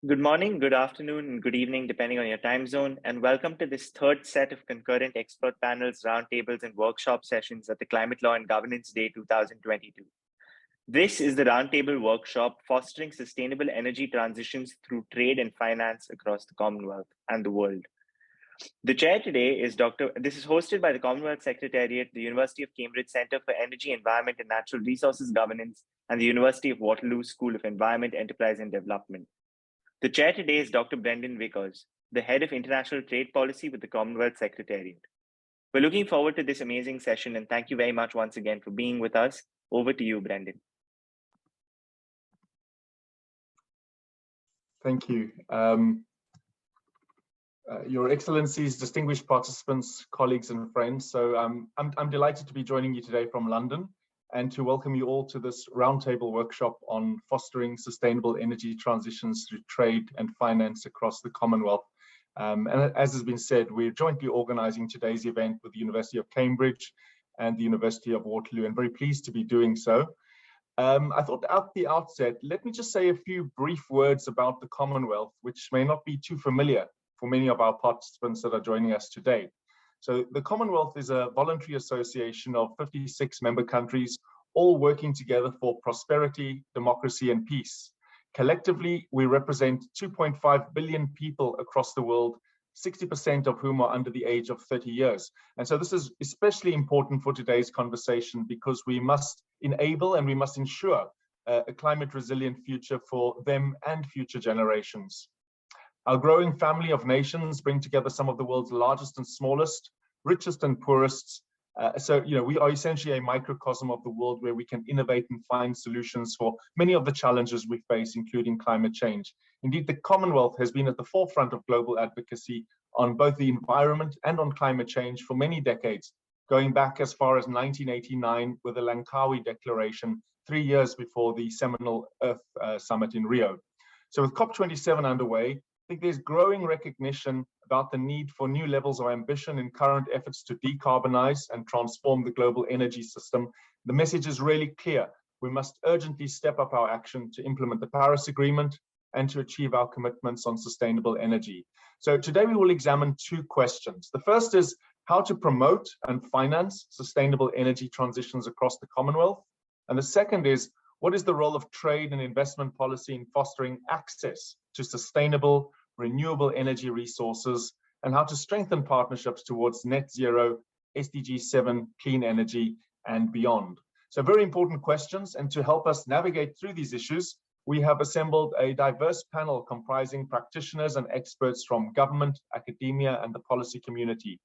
Good morning, good afternoon, and good evening, depending on your time zone, and welcome to this third set of concurrent expert panels, roundtables, and workshop sessions at the Climate Law and Governance Day 2022. This is the roundtable workshop fostering sustainable energy transitions through trade and finance across the Commonwealth and the world. The chair today is this is hosted by the Commonwealth Secretariat, the University of Cambridge Centre for Energy, Environment and Natural Resources Governance, and the University of Waterloo School of Environment, Enterprise and Development. The chair today is Dr. Brendan Vickers, the head of international trade policy with the Commonwealth Secretariat. We're looking forward to this amazing session, and thank you very much once again for being with us. Over to you, Brendan. Thank you. Your Excellencies, distinguished participants, colleagues and friends. So I'm delighted to be joining you today from London and to welcome you all to this roundtable workshop on fostering sustainable energy transitions through trade and finance across the Commonwealth. And as has been said, we're jointly organizing today's event with the University of Cambridge and the University of Waterloo, and very pleased to be doing so. I thought at the outset, let me just say a few brief words about the Commonwealth, which may not be too familiar for many of our participants that are joining us today. So the Commonwealth is a voluntary association of 56 member countries, all working together for prosperity, democracy, and peace. Collectively, we represent 2.5 billion people across the world, 60% of whom are under the age of 30 years. And so this is especially important for today's conversation because we must enable and we must ensure a climate resilient future for them and future generations. Our growing family of nations bring together some of the world's largest and smallest, richest and poorest. We are essentially a microcosm of the world where we can innovate and find solutions for many of the challenges we face, including climate change. Indeed, the Commonwealth has been at the forefront of global advocacy on both the environment and on climate change for many decades, going back as far as 1989 with the Langkawi Declaration, 3 years before the seminal Earth Summit in Rio. So with COP27 underway, I think there's growing recognition about the need for new levels of ambition in current efforts to decarbonize and transform the global energy system. The message is really clear. We must urgently step up our action to implement the Paris Agreement and to achieve our commitments on sustainable energy. So today we will examine two questions. The first is how to promote and finance sustainable energy transitions across the Commonwealth. And the second is, what is the role of trade and investment policy in fostering access to sustainable, renewable energy resources, and how to strengthen partnerships towards net zero, SDG 7, clean energy, and beyond? So very important questions, and to help us navigate through these issues, we have assembled a diverse panel comprising practitioners and experts from government, academia, and the policy community.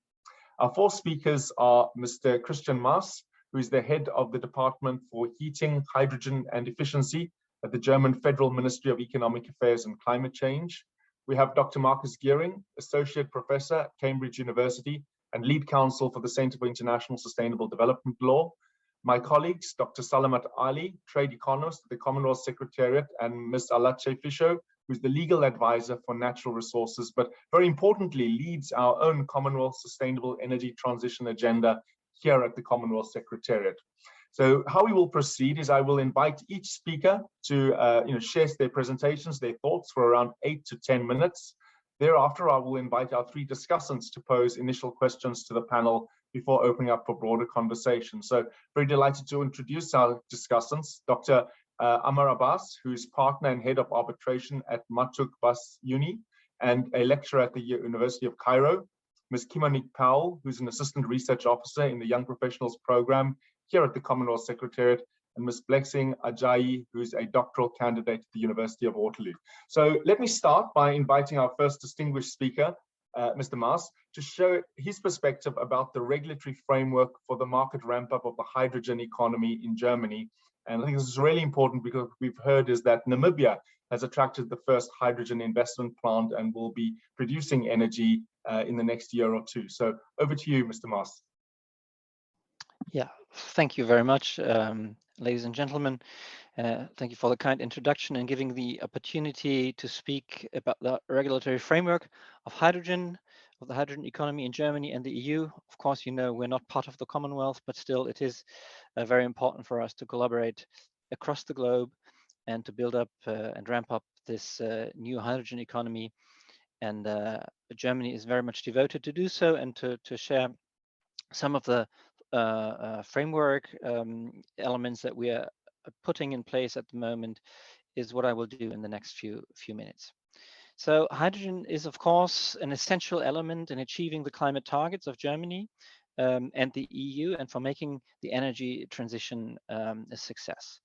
Our four speakers are Mr. Christian Maas, who is the head of the Department for Heating, Hydrogen and Efficiency at the German Federal Ministry of Economic Affairs and Climate Change. We have Dr. Marcus Geering, Associate Professor at Cambridge University and Lead Counsel for the Center for International Sustainable Development Law. My colleagues, Dr. Salamat Ali, Trade Economist at the Commonwealth Secretariat, and Ms. Alache Fisho, who's the Legal Advisor for Natural Resources, but very importantly leads our own Commonwealth Sustainable Energy Transition Agenda here at the Commonwealth Secretariat. So how we will proceed is I will invite each speaker to share their presentations, their thoughts for around 8 to 10 minutes. Thereafter, I will invite our three discussants to pose initial questions to the panel before opening up for broader conversation. So very delighted to introduce our discussants, Dr. Amar Abbas, who's partner and head of arbitration at Matuk Bas Uni and a lecturer at the University of Cairo. Ms. Kimonique Powell, who's an assistant research officer in the Young Professionals Program here at the Commonwealth Secretariat, and Ms. Blessing Ajayi, who's a doctoral candidate at the University of Waterloo. So let me start by inviting our first distinguished speaker, Mr. Maas, to share his perspective about the regulatory framework for the market ramp-up of the hydrogen economy in Germany. And I think this is really important because what we've heard is that Namibia has attracted the first hydrogen investment plant and will be producing energy in the next year or two. So over to you, Mr. Maas. Yeah, thank you very much, ladies and gentlemen. Thank you for the kind introduction and giving the opportunity to speak about the regulatory framework of hydrogen, of the hydrogen economy in Germany and the EU. Of course, you know, we're not part of the Commonwealth, but still it is very important for us to collaborate across the globe and to build up and ramp up this new hydrogen economy. And Germany is very much devoted to do so, and to share some of the framework elements that we are putting in place at the moment is what I will do in the next few minutes. So hydrogen is, of course, an essential element in achieving the climate targets of Germany and the EU, and for making the energy transition a success.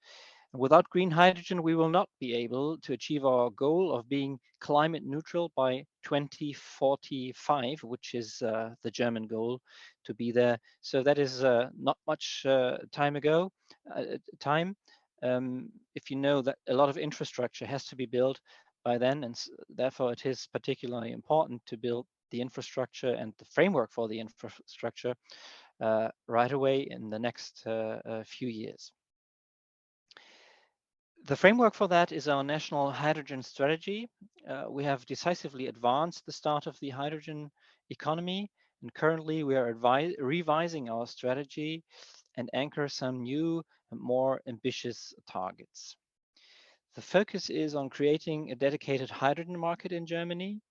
Without green hydrogen, we will not be able to achieve our goal of being climate neutral by 2045, which is the German goal to be there. So that is not much time. If you know that a lot of infrastructure has to be built by then, and therefore it is particularly important to build the infrastructure and the framework for the infrastructure right away in the next few years. The framework for that is our national hydrogen strategy. We have decisively advanced the start of the hydrogen economy, and currently we are revising our strategy and anchor some new and more ambitious targets. The focus is on creating a dedicated hydrogen market in Germany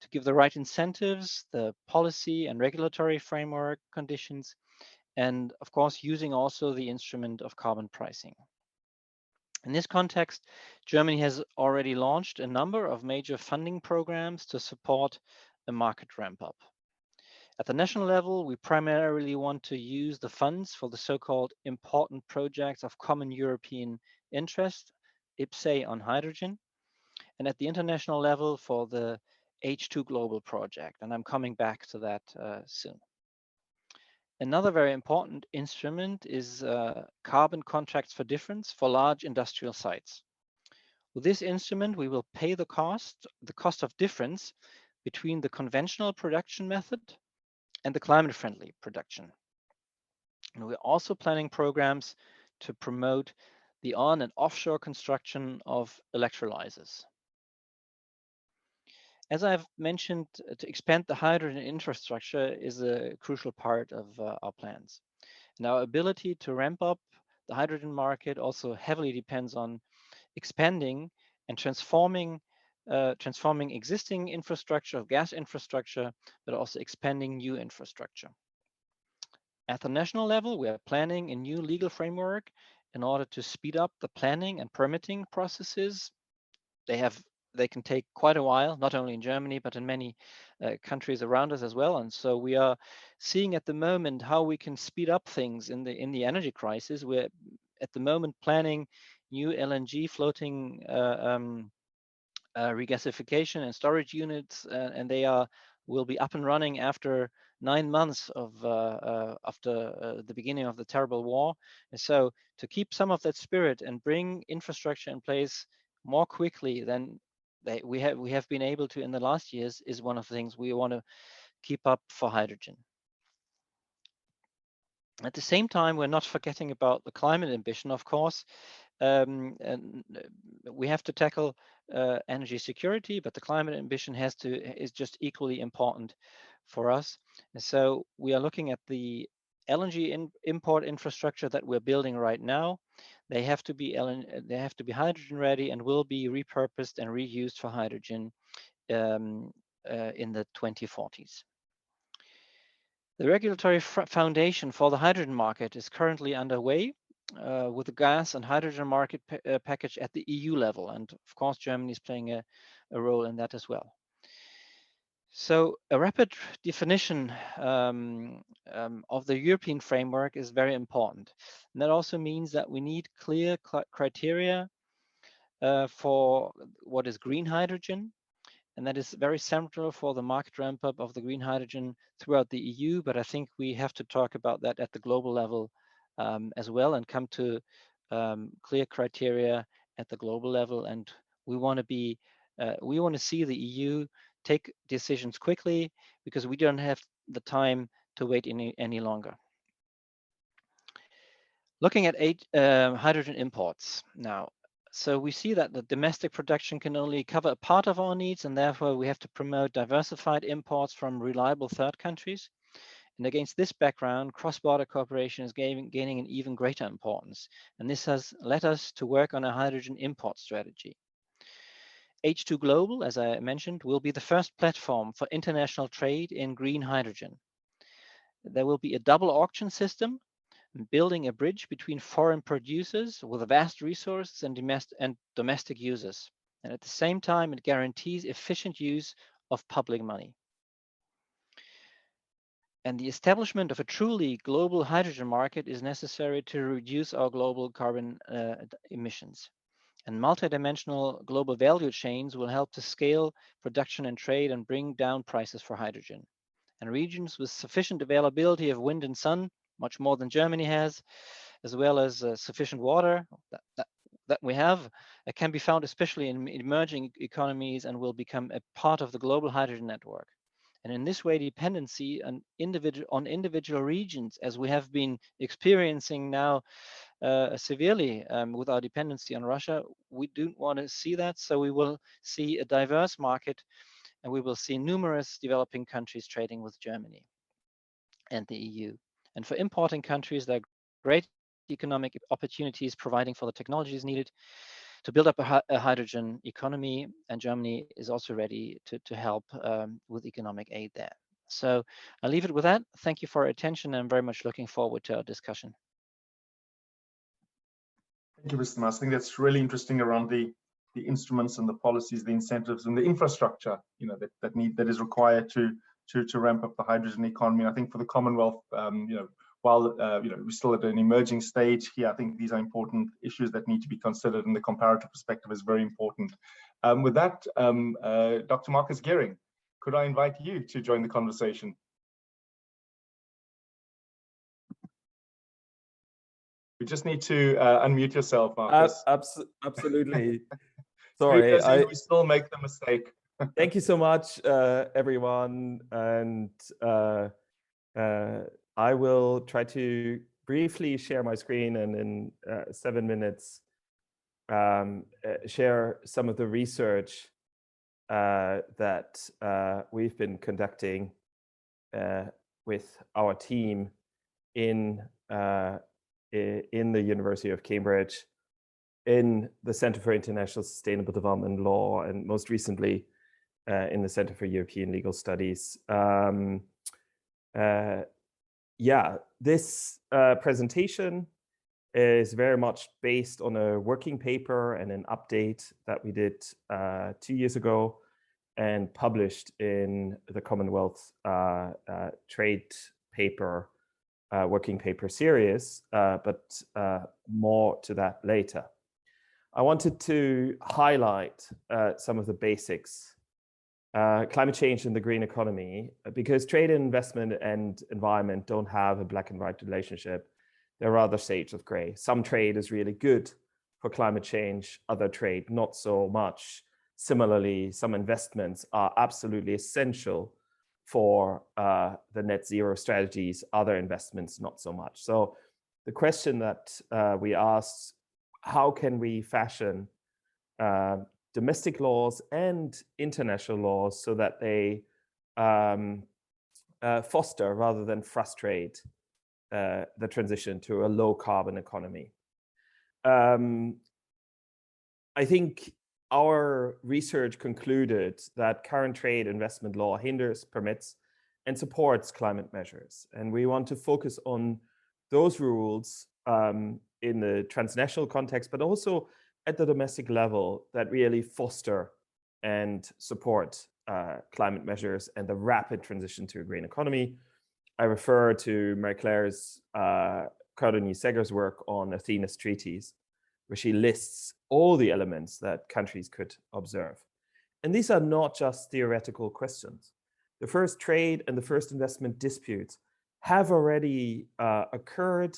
to give the right incentives, the policy and regulatory framework conditions, and of course, using also the instrument of carbon pricing. In this context, Germany has already launched a number of major funding programs to support a market ramp up. At the national level, we primarily want to use the funds for the so-called important projects of common European interest, IPCEI on hydrogen, and at the international level for the H2 Global project, and I'm coming back to that soon. Another very important instrument is carbon contracts for difference for large industrial sites. With this instrument, we will pay the cost of difference between the conventional production method and the climate-friendly production. And we're also planning programs to promote the on and offshore construction of electrolyzers. As I've mentioned, to expand the hydrogen infrastructure is a crucial part of our plans. And our ability to ramp up the hydrogen market also heavily depends on expanding and transforming existing infrastructure of gas infrastructure, but also expanding new infrastructure. At the national level, we are planning a new legal framework in order to speed up the planning and permitting processes. They can take quite a while, not only in Germany, but in many countries around us as well. And so we are seeing at the moment how we can speed up things in the energy crisis. We're at the moment planning new LNG floating regasification and storage units, and they will be up and running after 9 months after the beginning of the terrible war. And so to keep some of that spirit and bring infrastructure in place more quickly than we have been able to in the last years is one of the things we want to keep up for hydrogen. At the same time, we're not forgetting about the climate ambition, of course. And we have to tackle energy security, but the climate ambition is just equally important for us. And so we are looking at the LNG import infrastructure that we're building right now. They have to be hydrogen ready and will be repurposed and reused for hydrogen in the 2040s. The regulatory foundation for the hydrogen market is currently underway with the gas and hydrogen market package at the EU level. And of course, Germany is playing a role in that as well. So a rapid definition of the European framework is very important. And that also means that we need clear criteria for what is green hydrogen. And that is very central for the market ramp up of the green hydrogen throughout the EU. But I think we have to talk about that at the global level as well, and come to clear criteria at the global level. And we want to see the EU take decisions quickly, because we don't have the time to wait any longer. Looking at hydrogen imports now. So we see that the domestic production can only cover a part of our needs, and therefore we have to promote diversified imports from reliable third countries. And against this background, cross-border cooperation is gaining an even greater importance. And this has led us to work on a hydrogen import strategy. H2 Global, as I mentioned, will be the first platform for international trade in green hydrogen. There will be a double auction system, building a bridge between foreign producers with vast resources and domestic users. And at the same time, it guarantees efficient use of public money. And the establishment of a truly global hydrogen market is necessary to reduce our global carbon emissions. And multidimensional global value chains will help to scale production and trade and bring down prices for hydrogen. And regions with sufficient availability of wind and sun, much more than Germany has, as well as sufficient water that we have, can be found especially in emerging economies and will become a part of the global hydrogen network. And in this way, dependency on individual regions, as we have been experiencing now severely with our dependency on Russia, we don't want to see that. So we will see a diverse market, and we will see numerous developing countries trading with Germany and the EU. And for importing countries, there are great economic opportunities providing for the technologies needed to build up a hydrogen economy, and Germany is also ready to help with economic aid there. So I'll leave it with that. Thank you for your attention. I'm very much looking forward to our discussion. Thank you, Mr. Maas. I think that's really interesting around the instruments and the policies, the incentives and the infrastructure, you know, that is required to ramp up the hydrogen economy. I think for the Commonwealth, you know, while you know, we're still at an emerging stage here, I think these are important issues that need to be considered, and the comparative perspective is very important. With that, Dr. Marcus Gehring, could I invite you to join the conversation? You just need to unmute yourself, Marcus. Absolutely. Sorry, we still make the mistake. Thank you so much, everyone, and I will try to briefly share my screen and in 7 minutes share some of the research that we've been conducting with our team in the University of Cambridge, in the Center for International Sustainable Development Law, and most recently in the Center for European Legal Studies. Yeah, this presentation is very much based on a working paper and an update that we did 2 years ago and published in the Commonwealth trade paper, working paper series, but more to that later. I wanted to highlight some of the basics. Climate change and the green economy, because trade and investment and environment don't have a black and white relationship. There are other shades of gray. Some trade is really good for climate change, other trade not so much. Similarly, some investments are absolutely essential for the net zero strategies, other investments not so much. So the question that we asked, how can we fashion domestic laws and international laws so that they foster rather than frustrate the transition to a low carbon economy. I think our research concluded that current trade investment law hinders, permits, and supports climate measures. And we want to focus on those rules in the transnational context, but also at the domestic level that really foster and support climate measures and the rapid transition to a green economy. I refer to Marie-Claire's Cardoni-Seger's work on Athena's treaties, where she lists all the elements that countries could observe. And these are not just theoretical questions. The first trade and the first investment disputes have already occurred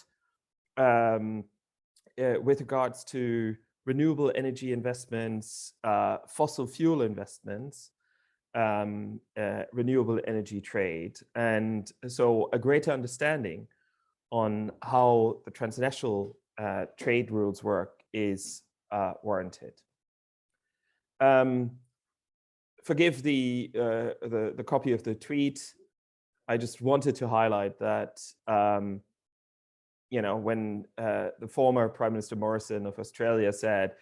with regards to renewable energy investments, fossil fuel investments, renewable energy trade. And so a greater understanding on how the transnational trade rules work is warranted. Forgive the copy of the tweet. I just wanted to highlight that, you know, when the former Prime Minister Morrison of Australia said,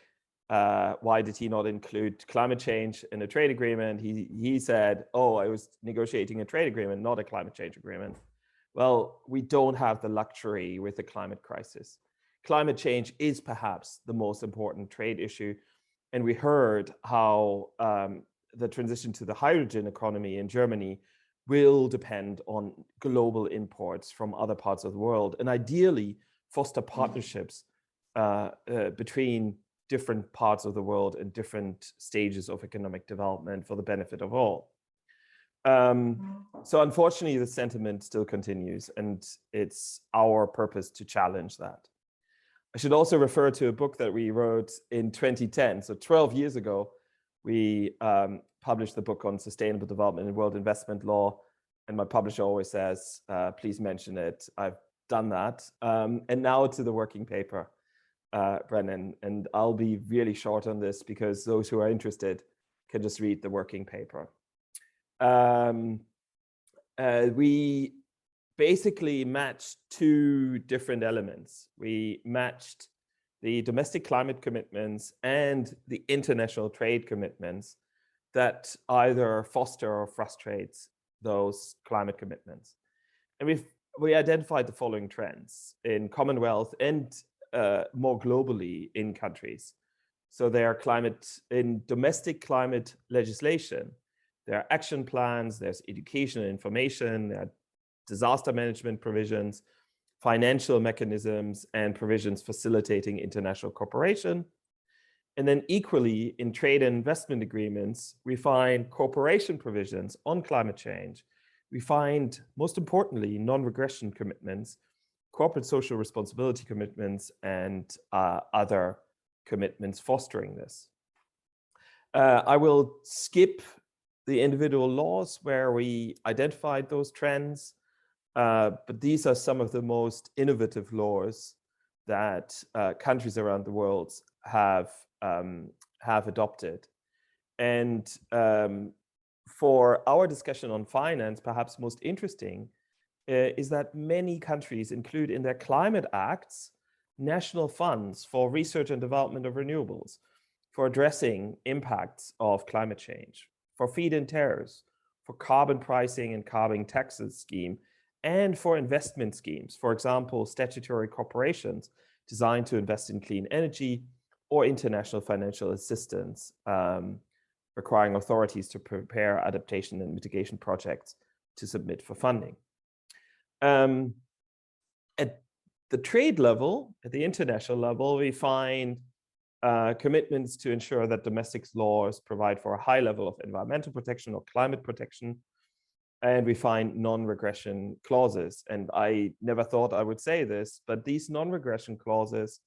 why did he not include climate change in a trade agreement? He said, oh, I was negotiating a trade agreement, not a climate change agreement. Well, we don't have the luxury with the climate crisis. Climate change is perhaps the most important trade issue. And we heard how the transition to the hydrogen economy in Germany will depend on global imports from other parts of the world, and ideally foster partnerships between different parts of the world and different stages of economic development for the benefit of all. So unfortunately, the sentiment still continues, and it's our purpose to challenge that. I should also refer to a book that we wrote in 2010. So 12 years ago, we published the book on sustainable development and world investment law. And my publisher always says, please mention it. I've done that. And now to the working paper, Brennan. And I'll be really short on this because those who are interested can just read the working paper. We basically matched two different elements. We matched the domestic climate commitments and the international trade commitments that either foster or frustrate those climate commitments. And we identified the following trends in Commonwealth and more globally in countries. So there are in domestic climate legislation, there are action plans, there's education and information, there are disaster management provisions, financial mechanisms, and provisions facilitating international cooperation. And then equally in trade and investment agreements, we find cooperation provisions on climate change. We find, most importantly, non-regression commitments, corporate social responsibility commitments, and other commitments fostering this. I will skip the individual laws where we identified those trends, but these are some of the most innovative laws that countries around the world have adopted. And for our discussion on finance, perhaps most interesting is that many countries include in their climate acts national funds for research and development of renewables, for addressing impacts of climate change, for feed-in tariffs, for carbon pricing and carbon taxes scheme, and for investment schemes, for example, statutory corporations designed to invest in clean energy, or international financial assistance requiring authorities to prepare adaptation and mitigation projects to submit for funding. At the trade level, at the international level, we find commitments to ensure that domestic laws provide for a high level of environmental protection or climate protection. And we find non-regression clauses. And I never thought I would say this, but these non-regression clauses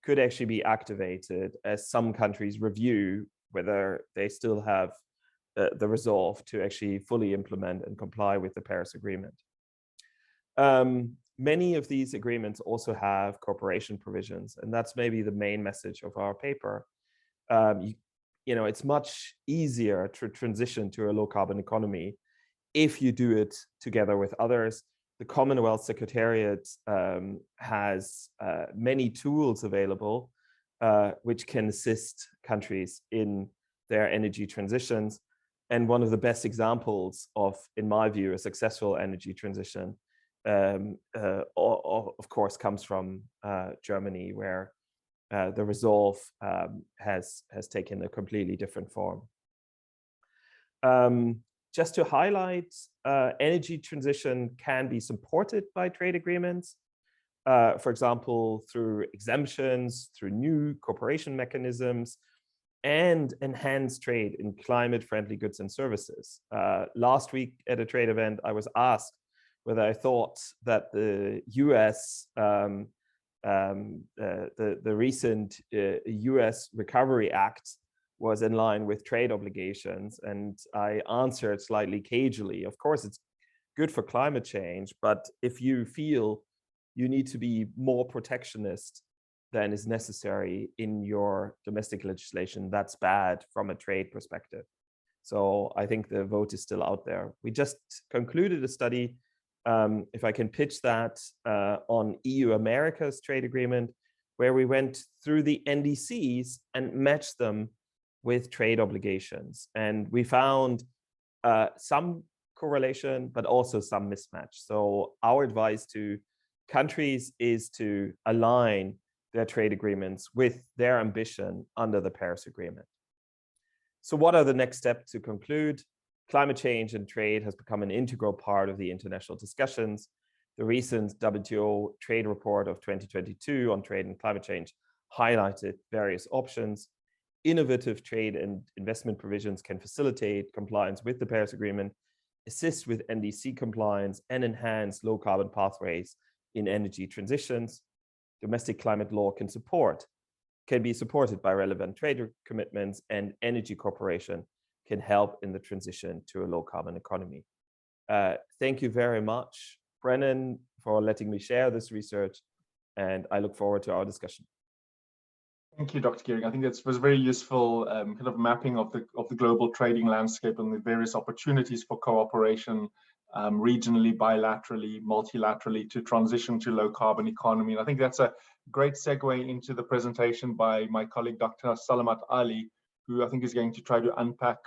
could actually be activated as some countries review whether they still have the resolve to actually fully implement and comply with the Paris Agreement. Many of these agreements also have cooperation provisions, and that's maybe the main message of our paper. You know, it's much easier to transition to a low carbon economy if you do it together with others. The Commonwealth Secretariat has many tools available which can assist countries in their energy transitions. And one of the best examples of, in my view, a successful energy transition, of course, comes from Germany, where the resolve has taken a completely different form. Just to highlight, energy transition can be supported by trade agreements, for example, through exemptions, through new cooperation mechanisms, and enhanced trade in climate-friendly goods and services. Last week at a trade event, I was asked whether I thought that the US, the recent US Recovery Act was in line with trade obligations. And I answered slightly cagely, of course, it's good for climate change, but if you feel you need to be more protectionist than is necessary in your domestic legislation, that's bad from a trade perspective. So I think the vote is still out there. We just concluded a study, if I can pitch that, on EU-America's trade agreement, where we went through the NDCs and matched them with trade obligations. And we found some correlation, but also some mismatch. So our advice to countries is to align their trade agreements with their ambition under the Paris Agreement. So what are the next steps to conclude? Climate change and trade has become an integral part of the international discussions. The recent WTO trade report of 2022 on trade and climate change highlighted various options. Innovative trade and investment provisions can facilitate compliance with the Paris Agreement, assist with NDC compliance, and enhance low carbon pathways in energy transitions. Domestic climate law can be supported by relevant trade commitments, and energy cooperation can help in the transition to a low carbon economy. Thank you very much, Brennan, for letting me share this research, and I look forward to our discussion. Thank you, Dr. Geering. I think that was very useful kind of mapping of the global trading landscape and the various opportunities for cooperation regionally, bilaterally, multilaterally to transition to low carbon economy. And I think that's a great segue into the presentation by my colleague, Dr. Salamat Ali, who I think is going to try to unpack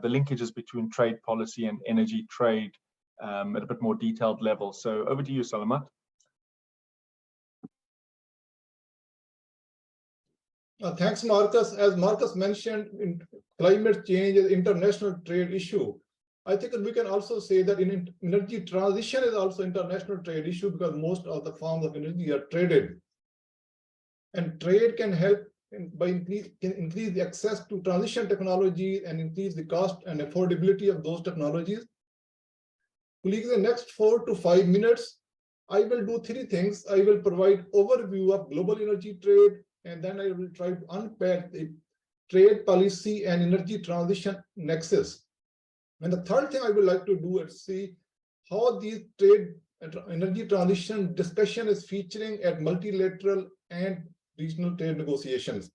the linkages between trade policy and energy trade at a bit more detailed level. So over to you, Salamat. Thanks, Marcus. As Marcus mentioned, climate change is an international trade issue. I think we can also say that energy transition is also an international trade issue because most of the forms of energy are traded. And trade can help by increase the access to transition technology and increase the cost and affordability of those technologies. Colleagues, in the next 4 to 5 minutes, I will do 3 things. I will provide overview of global energy trade, and then I will try to unpack the trade policy and energy transition nexus. And the third thing I would like to do is see how these trade and energy transition discussion is featuring at multilateral and regional trade negotiations.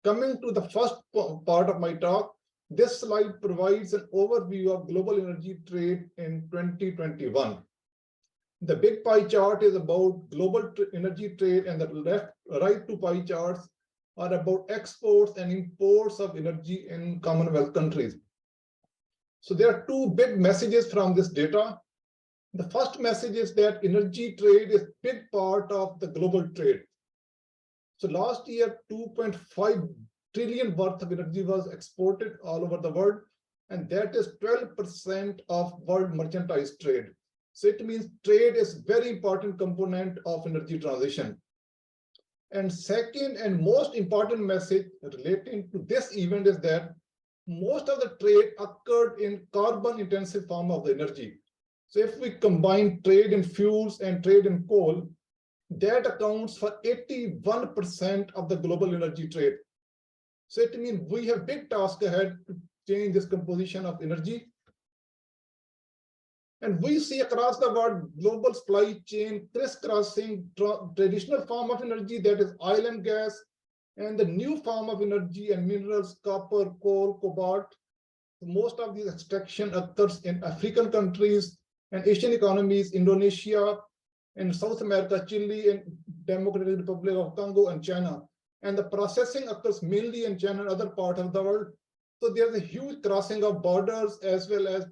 Coming to the first part of my talk, this slide provides an overview of global energy trade in 2021. The big pie chart is about global energy trade, and the right 2 pie charts are about exports and imports of energy in Commonwealth countries. So there are 2 big messages from this data. The first message is that energy trade is a big part of the global trade. So last year, 2.5 trillion worth of energy was exported all over the world, and that is 12% of world merchandise trade. So it means trade is a very important component of energy transition. And second and most important message relating to this event is that most of the trade occurred in carbon-intensive form of the energy. So if we combine trade in fuels and trade in coal, that accounts for 81% of the global energy trade. So it means we have a big task ahead to change this composition of energy. And we see across the world global supply chain crisscrossing traditional form of energy, that is oil and gas, and the new form of energy and minerals, copper, coal, cobalt. Most of these extraction occurs in African countries and Asian economies, Indonesia, and South America, Chile, and Democratic Republic of Congo, and China. And the processing occurs mainly in China and other parts of the world. So there's a huge crossing of borders, as well as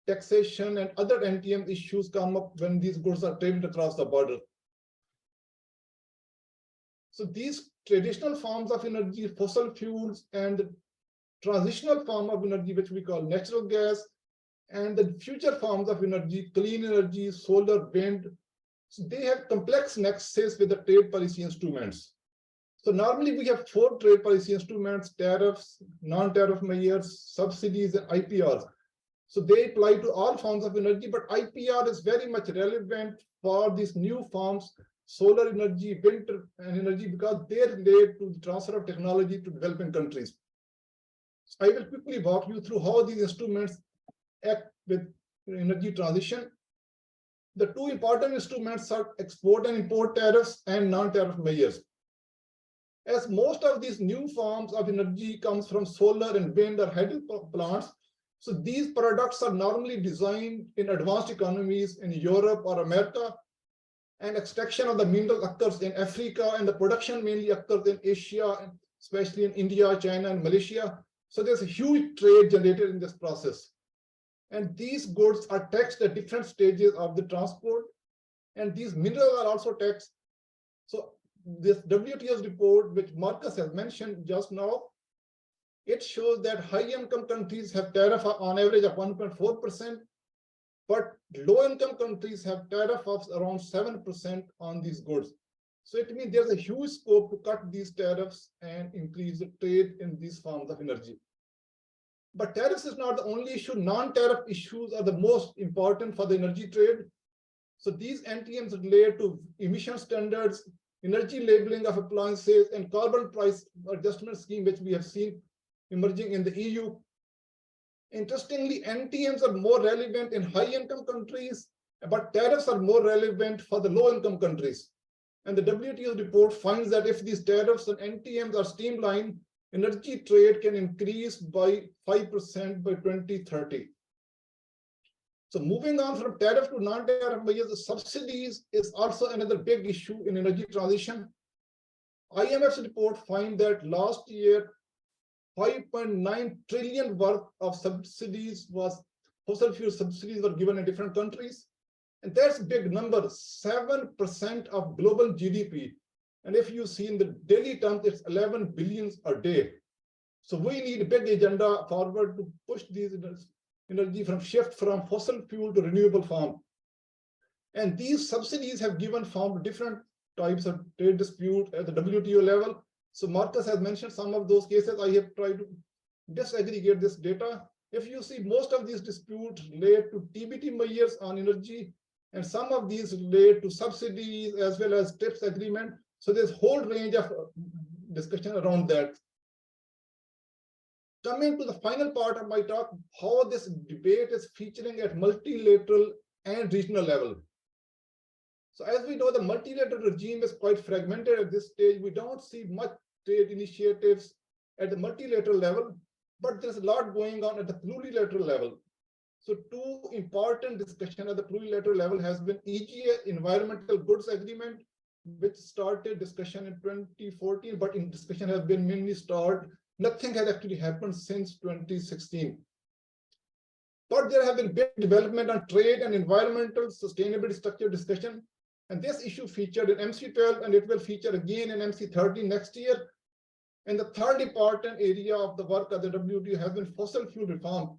taxation and other NTM issues come up when these goods are traded across the border. So these traditional forms of energy, fossil fuels, and the transitional form of energy, which we call natural gas, and the future forms of energy, clean energy, solar, wind, so they have complex nexus with the trade policy instruments. So normally we have 4 trade policy instruments: tariffs, non-tariff measures, subsidies, and IPRs. So they apply to all forms of energy, but IPR is very much relevant for these new forms, solar energy, wind and energy, because they relate to the transfer of technology to developing countries. So I will quickly walk you through how these instruments act with energy transition. The 2 important instruments are export and import tariffs and non-tariff measures. As most of these new forms of energy comes from solar and wind or hydro plants, so these products are normally designed in advanced economies in Europe or America, and extraction of the minerals occurs in Africa, and the production mainly occurs in Asia, especially in India, China, and Malaysia. So there's a huge trade generated in this process. And these goods are taxed at different stages of the transport, and these minerals are also taxed. So this WTO's report, which Marcus has mentioned just now, it shows that high-income countries have tariff on average of 1.4%, but low-income countries have tariff of around 7% on these goods. So it means there's a huge scope to cut these tariffs and increase the trade in these forms of energy. But tariffs is not the only issue. Non-tariff issues are the most important for the energy trade. So these NTMs relate to emission standards, energy labeling of appliances, and carbon price adjustment scheme, which we have seen emerging in the EU. Interestingly, NTMs are more relevant in high-income countries, but tariffs are more relevant for the low-income countries. And the WTO report finds that if these tariffs and NTMs are streamlined, energy trade can increase by 5% by 2030. So moving on from tariff to non-tariff measures, subsidies is also another big issue in energy transition. IMF's report finds that last year, 5.9 trillion worth of subsidies fossil fuel subsidies were given in different countries. And that's a big number, 7% of global GDP. And if you see in the daily terms, it's 11 billion a day. So we need a big agenda forward to push these energy shift from fossil fuel to renewable form. And these subsidies have given form to different types of trade dispute at the WTO level. So Marcus has mentioned some of those cases. I have tried to disaggregate this data. If you see, most of these disputes relate to TBT measures on energy, and some of these relate to subsidies as well as TRIPS agreement. So there's a whole range of discussion around that. Coming to the final part of my talk, how this debate is featuring at multilateral and regional level. So as we know, the multilateral regime is quite fragmented at this stage. We don't see much trade initiatives at the multilateral level, but there's a lot going on at the plurilateral level. So two important discussions at the plurilateral level has been EGA, Environmental Goods Agreement, which started discussion in 2014, but in discussion has been mainly stalled. Nothing has actually happened since 2016. But there have been big development on trade and environmental sustainability structure discussion. And this issue featured in MC12, and it will feature again in MC13 next year. And the third important area of the work of the WTO has been fossil fuel reform.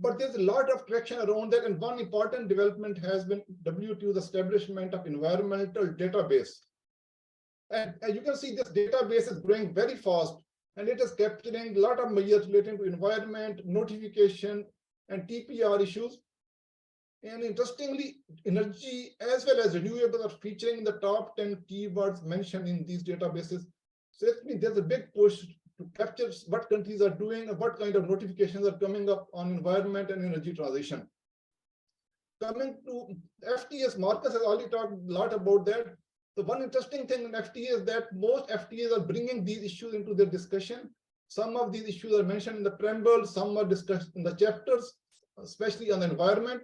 But there's a lot of traction around that. And one important development has been WTO's establishment of environmental database. And as you can see, this database is growing very fast, and it is capturing a lot of measures relating to environment, notification, and TPR issues. And interestingly, energy as well as renewables are featuring in the top 10 keywords mentioned in these databases. So it means there's a big push to capture what countries are doing and what kind of notifications are coming up on environment and energy transition. Coming to FTAs, Marcus has already talked a lot about that. The one interesting thing in FTA is that most FTAs are bringing these issues into their discussion. Some of these issues are mentioned in the preamble, some are discussed in the chapters, especially on the environment.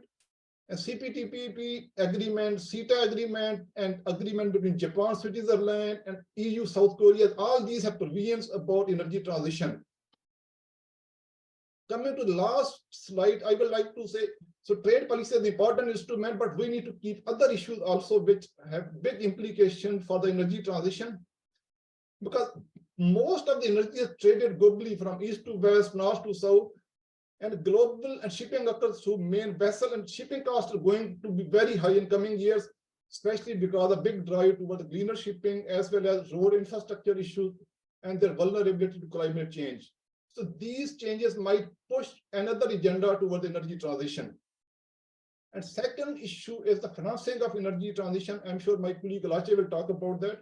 And CPTPP agreement, CETA agreement, and agreement between Japan, Switzerland, and EU, South Korea, all these have provisions about energy transition. Coming to the last slide, I would like to say, so trade policy is an important instrument, but we need to keep other issues also which have big implications for the energy transition. Because most of the energy is traded globally from east to west, north to south. And global and shipping occurs through main vessel, and shipping costs are going to be very high in coming years, especially because of big drive toward greener shipping as well as road infrastructure issues and their vulnerability to climate change. So these changes might push another agenda toward energy transition. And second issue is the financing of energy transition. I'm sure my colleague Alache will talk about that.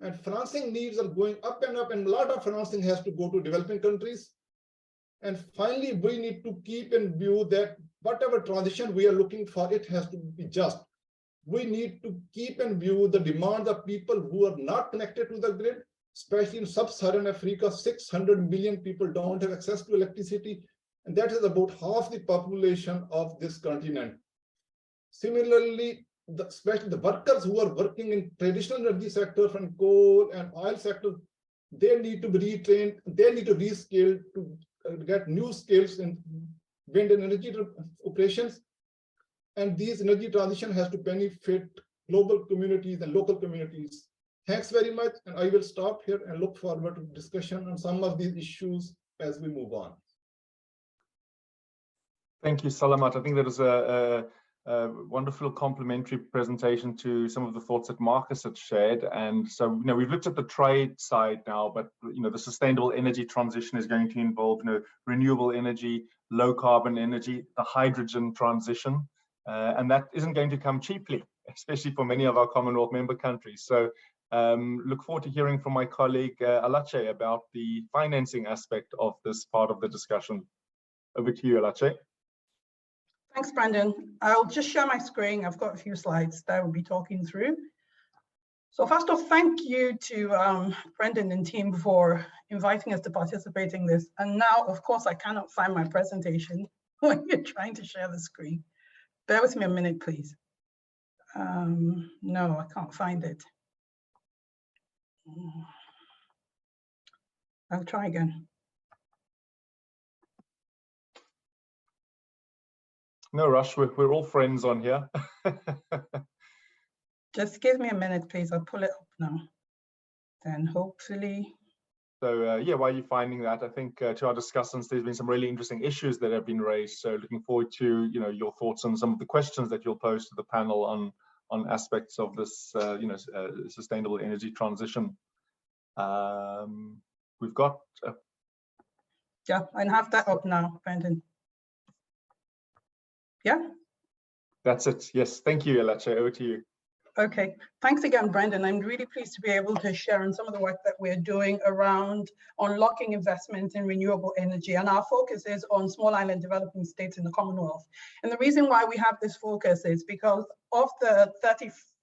And financing needs are going up, and a lot of financing has to go to developing countries. And finally, we need to keep in view that whatever transition we are looking for, it has to be just. We need to keep in view the demands of people who are not connected to the grid, especially in sub-Saharan Africa, 600 million people don't have access to electricity, and that is about half the population of this continent. Similarly, especially the workers who are working in traditional energy sector from coal and oil sector, they need to be retrained, they need to be reskilled to get new skills in wind and energy operations. And these energy transition has to benefit global communities and local communities. Thanks very much, and I will stop here and look forward to discussion on some of these issues as we move on. Thank you, Salamat. I think that was a wonderful complementary presentation to some of the thoughts that Marcus had shared. And so, we've looked at the trade side now, but the sustainable energy transition is going to involve, renewable energy, low carbon energy, the hydrogen transition, and that isn't going to come cheaply, especially for many of our Commonwealth member countries. So look forward to hearing from my colleague Alache about the financing aspect of this part of the discussion. Over to you, Alache. Thanks, Brendan. I'll just share my screen. I've got a few slides that I will be talking through. So first off, thank you to Brendan and team for inviting us to participate in this. And now, of course, I cannot find my presentation when you're trying to share the screen. Bear with me a minute, please. No, I can't find it. I'll try again. No rush, we're all friends on here. Just give me a minute, please. I'll pull it up now. Then hopefully. So yeah, while you're finding that, I think to our discussants, there's been some really interesting issues that have been raised. So looking forward to your thoughts on some of the questions that you'll pose to the panel on aspects of this sustainable energy transition. We've got. Yeah, I have that up now, Brendan. Yeah. That's it. Yes. Thank you, Alache. Over to you. Okay. Thanks again, Brendan. I'm really pleased to be able to share on some of the work that we're doing around unlocking investment in renewable energy. And our focus is on small island developing states in the Commonwealth. And the reason why we have this focus is because of the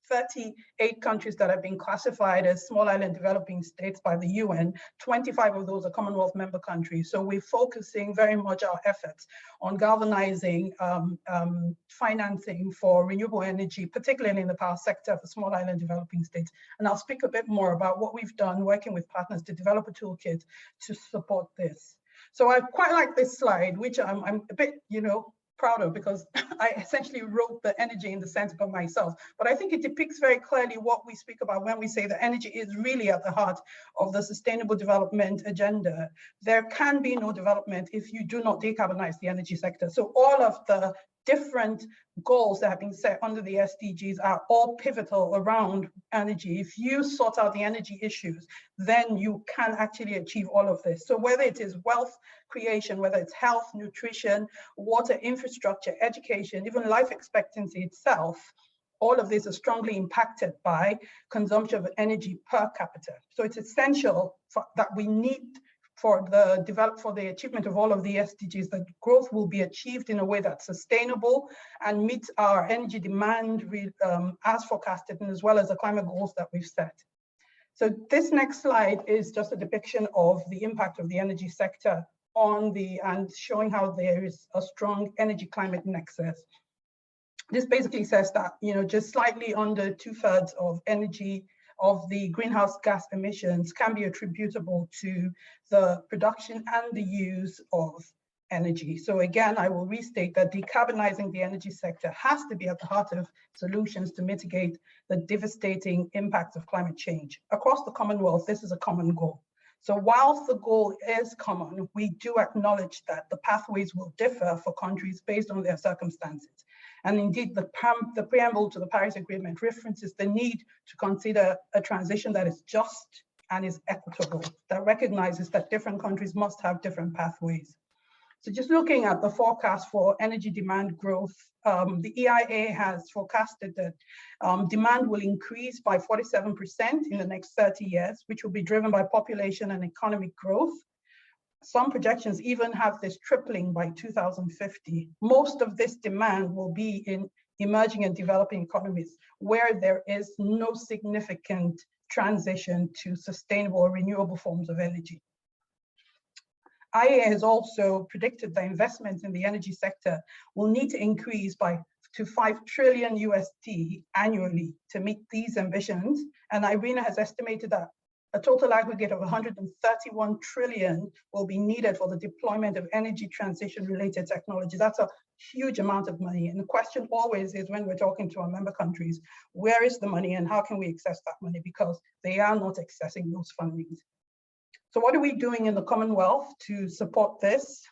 38 countries that have been classified as small island developing states by the UN, 25 of those are Commonwealth member countries. So we're focusing very much our efforts on galvanizing financing for renewable energy, particularly in the power sector for small island developing states. And I'll speak a bit more about what we've done working with partners to develop a toolkit to support this. So I quite like this slide, which I'm a bit, proud of, because I essentially wrote the energy in the center by myself. But I think it depicts very clearly what we speak about when we say that energy is really at the heart of the sustainable development agenda. There can be no development if you do not decarbonize the energy sector. So all of the different goals that have been set under the SDGs are all pivotal around energy. If you sort out the energy issues, then you can actually achieve all of this. So whether it is wealth creation, whether it's health, nutrition, water infrastructure, education, even life expectancy itself, all of this is strongly impacted by consumption of energy per capita. So it's essential that we need for the achievement of all of the SDGs, that growth will be achieved in a way that's sustainable and meets our energy demand as forecasted, and as well as the climate goals that we've set. So this next slide is just a depiction of the impact of the energy sector and showing how there is a strong energy climate nexus. This basically says that, just slightly under 2/3 of energy of the greenhouse gas emissions can be attributable to the production and the use of energy. So again, I will restate that decarbonizing the energy sector has to be at the heart of solutions to mitigate the devastating impacts of climate change. Across the Commonwealth, this is a common goal. So whilst the goal is common, we do acknowledge that the pathways will differ for countries based on their circumstances. And indeed, the preamble to the Paris Agreement references the need to consider a transition that is just and is equitable, that recognizes that different countries must have different pathways. So just looking at the forecast for energy demand growth, the EIA has forecasted that demand will increase by 47% in the next 30 years, which will be driven by population and economic growth. Some projections even have this tripling by 2050. Most of this demand will be in emerging and developing economies where there is no significant transition to sustainable or renewable forms of energy. IEA has also predicted that investments in the energy sector will need to increase to $5 trillion USD annually to meet these ambitions. And IRENA has estimated that a total aggregate of 131 trillion will be needed for the deployment of energy transition related technology. That's a huge amount of money. And the question always is, when we're talking to our member countries, where is the money and how can we access that money? Because they are not accessing those fundings. So what are we doing in the Commonwealth to support this?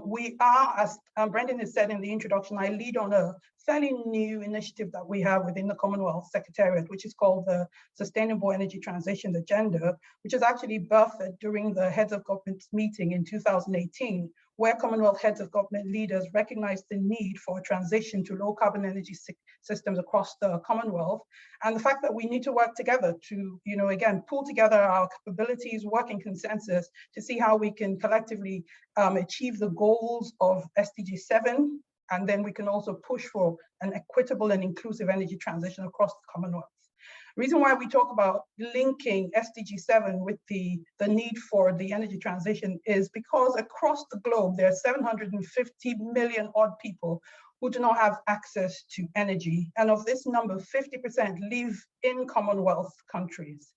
We are, as Brendan has said in the introduction, I lead on a fairly new initiative that we have within the Commonwealth Secretariat, which is called the Sustainable Energy Transition Agenda, which is actually birthed during the Heads of Government's meeting in 2018, where Commonwealth Heads of Government leaders recognized the need for a transition to low carbon energy systems across the Commonwealth, and the fact that we need to work together to, again, pull together our capabilities, work in consensus to see how we can collectively achieve the goals of SDG 7, and then we can also push for an equitable and inclusive energy transition across the Commonwealth. The reason why we talk about linking SDG 7 with the need for the energy transition is because across the globe, there are 750 million odd people who do not have access to energy. And of this number, 50% live in Commonwealth countries.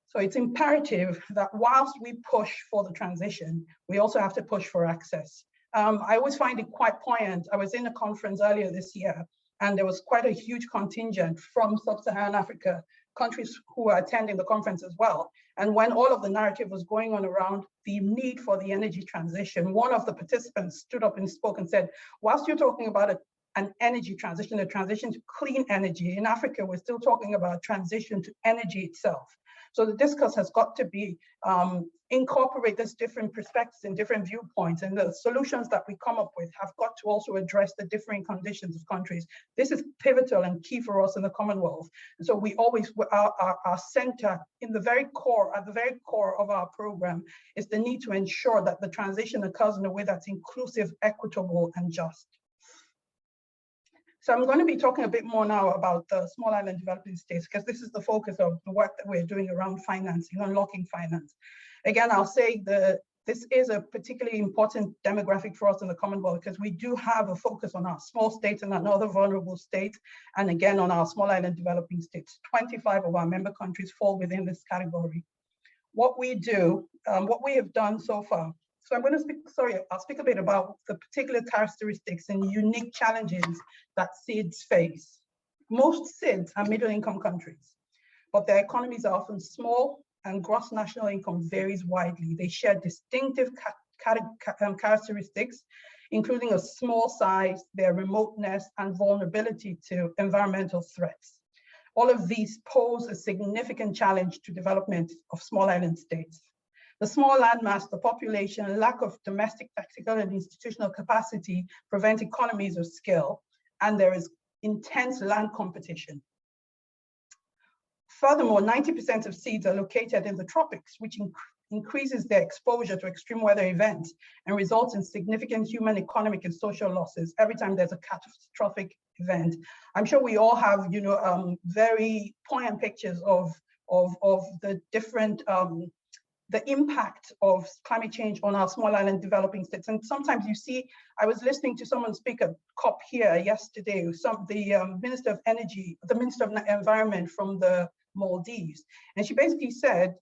So it's imperative that whilst we push for the transition, we also have to push for access. I always find it quite poignant. I was in a conference earlier this year, and there was quite a huge contingent from sub-Saharan Africa, countries who were attending the conference as well. And when all of the narrative was going on around the need for the energy transition, one of the participants stood up and spoke and said, whilst you're talking about an energy transition, a transition to clean energy, in Africa, we're still talking about transition to energy itself. So the discourse has got to be incorporate this different perspectives and different viewpoints, and the solutions that we come up with have got to also address the differing conditions of countries. This is pivotal and key for us in the Commonwealth. And so we always, our center in the very core, at the very core of our program is the need to ensure that the transition occurs in a way that's inclusive, equitable, and just. So I'm going to be talking a bit more now about the small island developing states, because this is the focus of the work that we're doing around financing, unlocking finance. Again, I'll say this is a particularly important demographic for us in the Commonwealth, because we do have a focus on our small states and other vulnerable states, and again on our small island developing states. 25 of our member countries fall within this category. What we do, what we have done so far. So I'm going to I'll speak a bit about the particular characteristics and unique challenges that SIDS face. Most SIDS are middle-income countries, but their economies are often small and gross national income varies widely. They share distinctive characteristics, including a small size, their remoteness, and vulnerability to environmental threats. All of these pose a significant challenge to development of small island states. The small landmass, the population, lack of domestic tactical and institutional capacity prevent economies of scale, and there is intense land competition. Furthermore, 90% of SIDS are located in the tropics, which increases their exposure to extreme weather events and results in significant human, economic, and social losses every time there's a catastrophic event. I'm sure we all have, very poignant pictures of the different the impact of climate change on our small island developing states. And sometimes you see, I was listening to someone speak at COP here yesterday, the Minister of Energy, the Minister of Environment from the Maldives. And she basically said,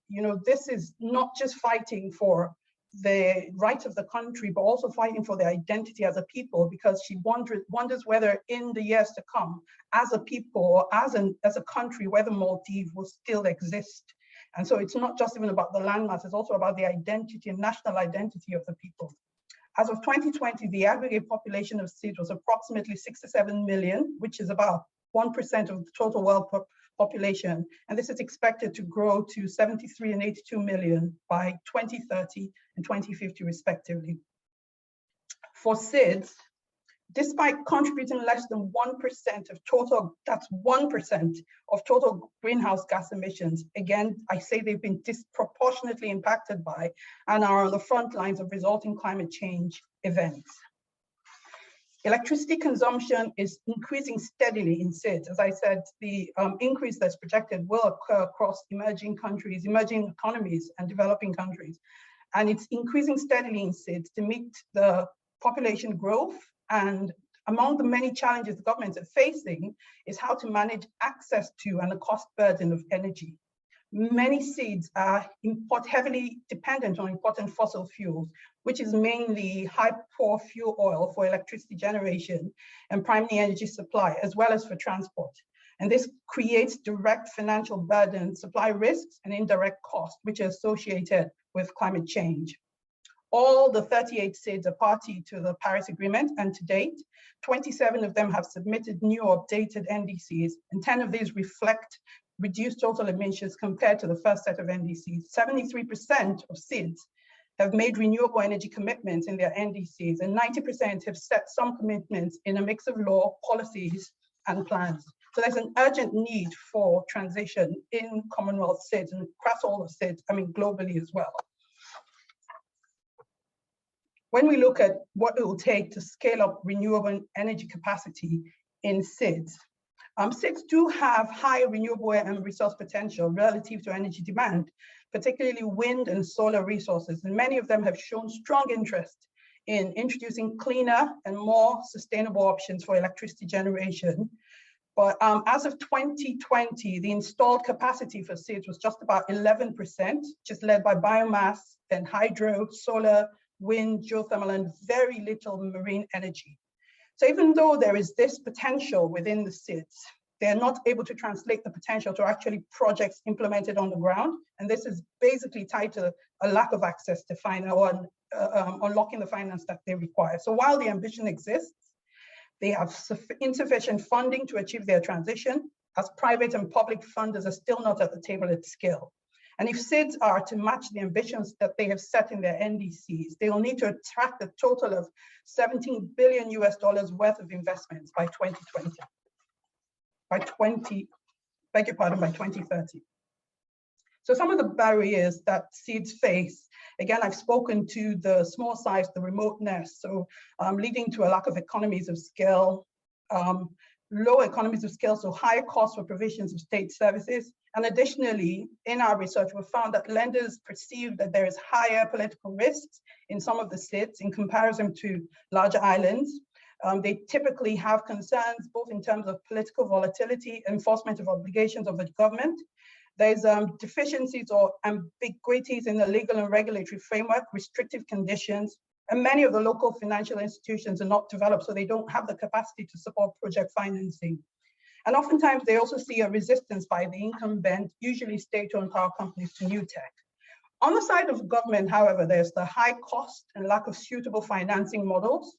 this is not just fighting for the rights of the country, but also fighting for their identity as a people, because she wonders whether in the years to come, as a people or as a country, whether Maldives will still exist. And so it's not just even about the landmass, it's also about the identity and national identity of the people. As of 2020, the aggregate population of SIDS was approximately 67 million, which is about 1% of the total world population. And this is expected to grow to 73 and 82 million by 2030 and 2050 respectively. For SIDS, despite contributing less than 1% of total, that's 1% of total greenhouse gas emissions. Again, I say they've been disproportionately impacted by and are on the front lines of resulting climate change events. Electricity consumption is increasing steadily in SIDS. As I said, the increase that's projected will occur across emerging countries, emerging economies, and developing countries. And it's increasing steadily in SIDS to meet the population growth. And among the many challenges the governments are facing is how to manage access to and the cost burden of energy. Many SIDS are heavily dependent on important fossil fuels, which is mainly high poor fuel oil for electricity generation and primary energy supply, as well as for transport. And this creates direct financial burden, supply risks, and indirect costs, which are associated with climate change. All the 38 SIDS are party to the Paris Agreement, and to date, 27 of them have submitted new or updated NDCs, and 10 of these reflect reduced total emissions compared to the first set of NDCs. 73% of SIDS have made renewable energy commitments in their NDCs, and 90% have set some commitments in a mix of law, policies, and plans. So there's an urgent need for transition in Commonwealth SIDS and across all the SIDS, I mean, globally as well. When we look at what it will take to scale up renewable energy capacity in SIDS, SIDS do have high renewable and resource potential relative to energy demand, particularly wind and solar resources, and many of them have shown strong interest in introducing cleaner and more sustainable options for electricity generation. But as of 2020, the installed capacity for SIDS was just about 11%, just led by biomass, then hydro, solar, wind, geothermal, and very little marine energy. So even though there is this potential within the SIDS, they're not able to translate the potential to actually projects implemented on the ground. And this is basically tied to a lack of access to finance or unlocking the finance that they require. So while the ambition exists, they have insufficient funding to achieve their transition, as private and public funders are still not at the table at scale. And if SIDS are to match the ambitions that they have set in their NDCs, they will need to attract a total of $17 billion worth of investments by 2020. By 2030. So some of the barriers that SIDS face, again, I've spoken to the small size, the remoteness, so leading to a lack of economies of scale, low economies of scale, so higher costs for provisions of state services. And additionally, in our research, we found that lenders perceive that there is higher political risks in some of the SIDS in comparison to larger islands. They typically have concerns both in terms of political volatility, enforcement of obligations of the government. There's deficiencies or ambiguities in the legal and regulatory framework, restrictive conditions, and many of the local financial institutions are not developed, so they don't have the capacity to support project financing. And oftentimes they also see a resistance by the incumbent, usually state-owned power companies, to new tech. On the side of government, however, there's the high cost and lack of suitable financing models.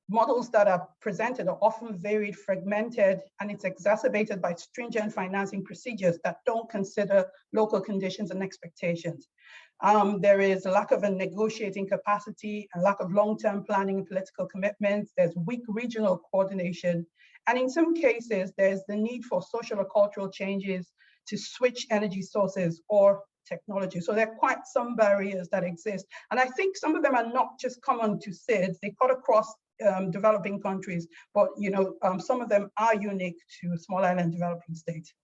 Models that are presented are often very fragmented, and it's exacerbated by stringent financing procedures that don't consider local conditions and expectations. There is a lack of a negotiating capacity, a lack of long-term planning and political commitments. There's weak regional coordination. And in some cases, there's the need for social or cultural changes to switch energy sources or technology. So there are quite some barriers that exist. And I think some of them are not just common to SIDS, they cut across developing countries, but some of them are unique to small island developing states.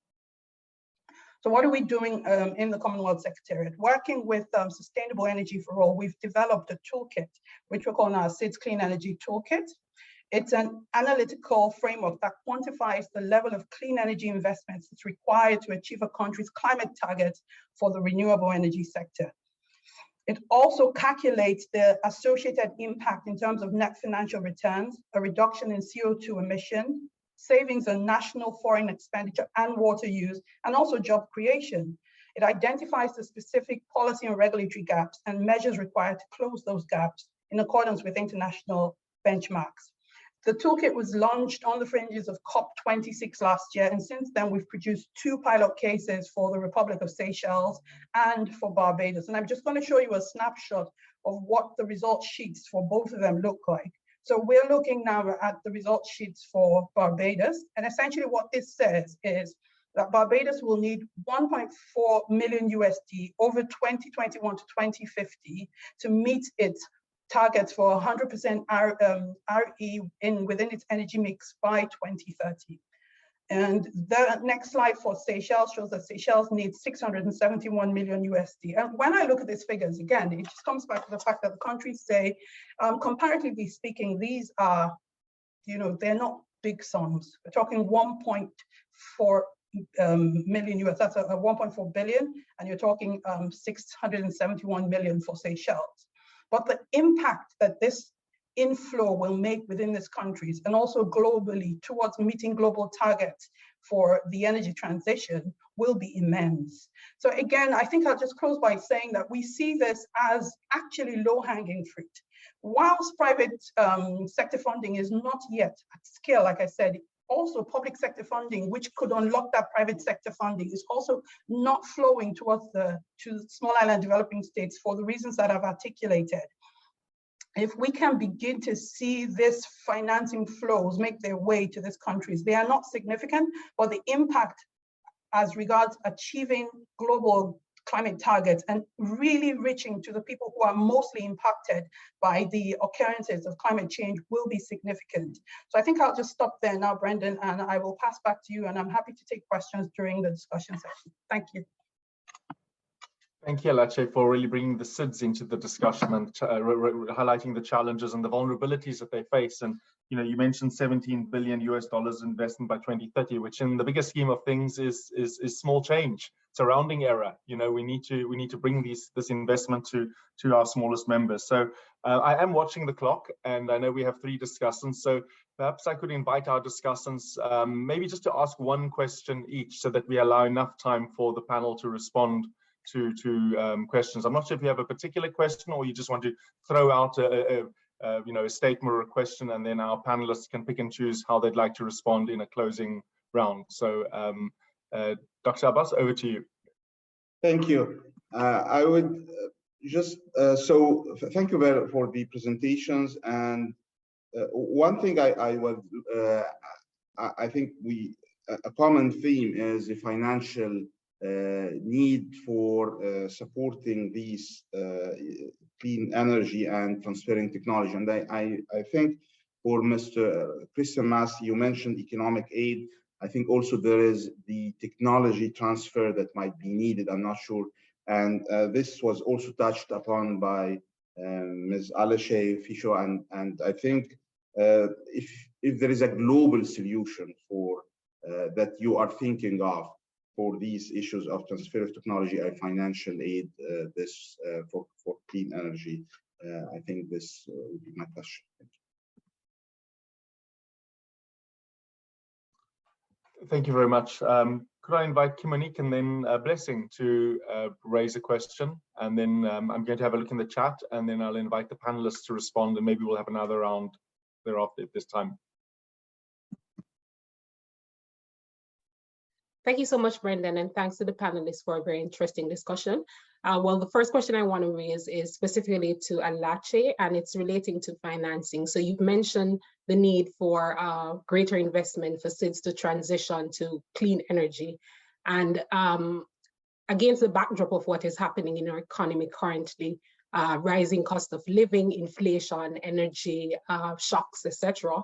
So what are we doing in the Commonwealth Secretariat? Working with Sustainable Energy for All, we've developed a toolkit, which we call our SIDS Clean Energy Toolkit. It's an analytical framework that quantifies the level of clean energy investments that's required to achieve a country's climate targets for the renewable energy sector. It also calculates the associated impact in terms of net financial returns, a reduction in CO2 emission, savings on national foreign expenditure and water use, and also job creation. It identifies the specific policy and regulatory gaps and measures required to close those gaps in accordance with international benchmarks. The toolkit was launched on the fringes of COP26 last year, and since then we've produced 2 pilot cases for the Republic of Seychelles and for Barbados. And I'm just going to show you a snapshot of what the result sheets for both of them look like. So we're looking now at the result sheets for Barbados, and essentially what this says is that Barbados will need 1.4 million USD over 2021 to 2050 to meet its targets for 100% RE within its energy mix by 2030. And the next slide for Seychelles shows that Seychelles needs 671 million USD. And when I look at these figures, again, it just comes back to the fact that the countries say, comparatively speaking, these are, they're not big sums. We're talking 1.4 million US, that's a 1.4 billion, and you're talking 671 million for Seychelles. But the impact that this inflow will make within these countries and also globally towards meeting global targets for the energy transition will be immense. So again, I think I'll just close by saying that we see this as actually low-hanging fruit. Whilst private sector funding is not yet at scale, like I said, also public sector funding, which could unlock that private sector funding, is also not flowing towards to small island developing states for the reasons that I've articulated. If we can begin to see this financing flows make their way to these countries, they are not significant, but the impact as regards achieving global climate targets and really reaching to the people who are mostly impacted by the occurrences of climate change will be significant. So I think I'll just stop there now, Brendan, and I will pass back to you, and I'm happy to take questions during the discussion session. Thank you. Thank you, Alache, for really bringing the CIDS into the discussion and highlighting the challenges and the vulnerabilities that they face. And you mentioned $17 billion investment by 2030, which in the bigger scheme of things is small change. It's a rounding error. We need to bring this investment to our smallest members. So I am watching the clock, and I know we have 3 discussants. So perhaps I could invite our discussants maybe just to ask one question each, so that we allow enough time for the panel to respond to questions. I'm not sure if you have a particular question or you just want to throw out a statement or a question, and then our panelists can pick and choose how they'd like to respond in a closing round. So Dr. Abbas, over to you. Thank you. I would just, thank you for the presentations. And one thing I think a common theme is the financial need for supporting these clean energy and transferring technology. And I think for Mr. Christian Massey, you mentioned economic aid. I think also there is the technology transfer that might be needed. I'm not sure. And this was also touched upon by Ms. Alache Fisho. And I think if there is a global solution for that you are thinking of for these issues of transfer of technology and financial aid, for clean energy, I think this would be my question. Thank you very much. Could I invite Kimonique and then Blessing to raise a question? And then I'm going to have a look in the chat, and then I'll invite the panelists to respond, and maybe we'll have another round thereafter at this time. Thank you so much, Brendan, and thanks to the panelists for a very interesting discussion. Well, the first question I want to raise is specifically to Alache, and it's relating to financing. So you've mentioned the need for greater investment for CIDS to transition to clean energy. And against the backdrop of what is happening in our economy currently, rising cost of living, inflation, energy shocks, etc.,